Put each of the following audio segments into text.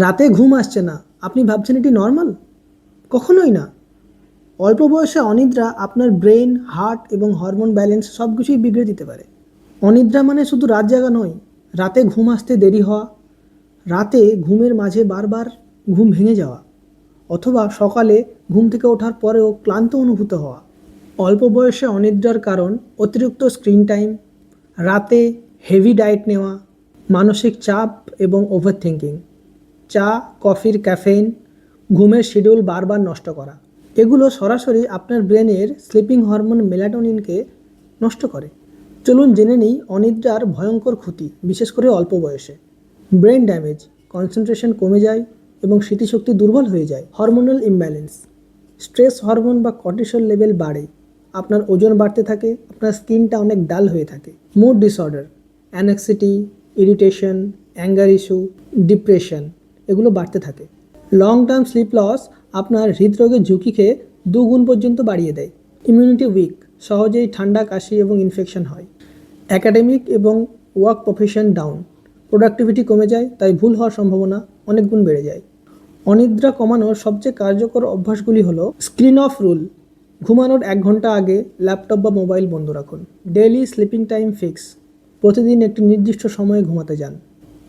রাতে ঘুম আসছে না, আপনি ভাবছেন এটি নর্মাল? কখনোই না। অল্প বয়সে অনিদ্রা আপনার ব্রেন, হার্ট এবং হরমোন ব্যালেন্স সব কিছুই বিগড়ে দিতে পারে। অনিদ্রা মানে শুধু রাত জাগা নয়, রাতে ঘুম আসতে দেরি হওয়া, রাতে ঘুমের মাঝে বারবার ঘুম ভেঙে যাওয়া, অথবা সকালে ঘুম থেকে ওঠার পরেও ক্লান্ত অনুভূত হওয়া। অল্প বয়সে অনিদ্রার কারণ অতিরিক্ত স্ক্রিন টাইম, রাতে হেভি ডায়েট নেওয়া, মানসিক চাপ এবং ওভারথিঙ্কিং, চা, কফির ক্যাফেইন, ঘুমের শিডিউল বারবার নষ্ট করা। এগুলো সরাসরি আপনার ব্রেনের স্লিপিং হরমোন মেলাটোনিনকে নষ্ট করে। চলুন জেনে নিই অনিদ্রার ভয়ঙ্কর ক্ষতি, বিশেষ করে অল্প বয়সে। ব্রেন ড্যামেজ, কনসেন্ট্রেশন কমে যায় এবং স্মৃতিশক্তি দুর্বল হয়ে যায়। হরমোনাল ইমব্যালেন্স, স্ট্রেস হরমোন বা কর্টিসল লেভেল বাড়ে, আপনার ওজন বাড়তে থাকে, আপনার স্কিনটা অনেক ডাল হয়ে থাকে। Mood disorder, anxiety, irritation, anger issue, depression এগুলো বাড়তে থাকে। লং টার্ম স্লিপ লস আপনার হৃদরোগের ঝুঁকিকে 2 গুণ পর্যন্ত বাড়িয়ে দেয়। ইমিউনিটি উইক, সহজেই ঠান্ডা, কাশি এবং ইনফেকশন হয়। অ্যাকাডেমিক এবং ওয়ার্ক প্রফেশন ডাউন, প্রোডাক্টিভিটি কমে যায়, তাই ভুল হওয়ার সম্ভাবনা অনেক গুণ বেড়ে যায়। অনিদ্রা কমানোর সবচেয়ে কার্যকর অভ্যাসগুলি হলো স্ক্রিন অফ রুল, ঘুমানোর 1 ঘন্টা আগে ল্যাপটপ বা মোবাইল বন্ধ রাখুন। ডেইলি স্লিপিং টাইম ফিক্স, প্রতিদিন একটি নির্দিষ্ট সময়ে ঘুমাতে যান।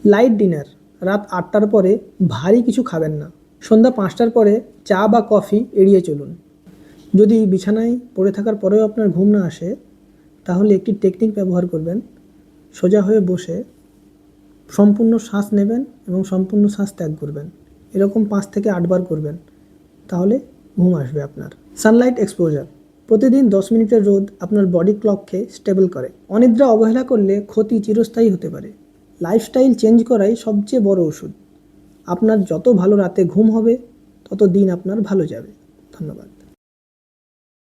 লাইট ডিনার, রাত 8টার পরে ভারী কিছু খাবেন না। সন্ধ্যা 5টার পরে চা বা কফি এড়িয়ে চলুন। যদি বিছানায় পড়ে থাকার পরেও আপনার ঘুম না আসে, তাহলে একটি টেকনিক ব্যবহার করবেন। সোজা হয়ে বসে সম্পূর্ণ শ্বাস নেবেন এবং সম্পূর্ণ শ্বাস ত্যাগ করবেন। এরকম 5 থেকে 8 বার করবেন, তাহলে ঘুম আসবে আপনার। সানলাইট এক্সপোজার, প্রতিদিন 10 মিনিটের রোদ আপনার বডি ক্লককে স্টেবল করে। অনিদ্রা অবহেলা করলে ক্ষতি চিরস্থায়ী হতে পারে। লাইফস্টাইল চেঞ্জ করাই সবচেয়ে বড় ওষুধ। আপনার যত ভালো রাতে ঘুম হবে, তত দিন আপনার ভালো যাবে। ধন্যবাদ।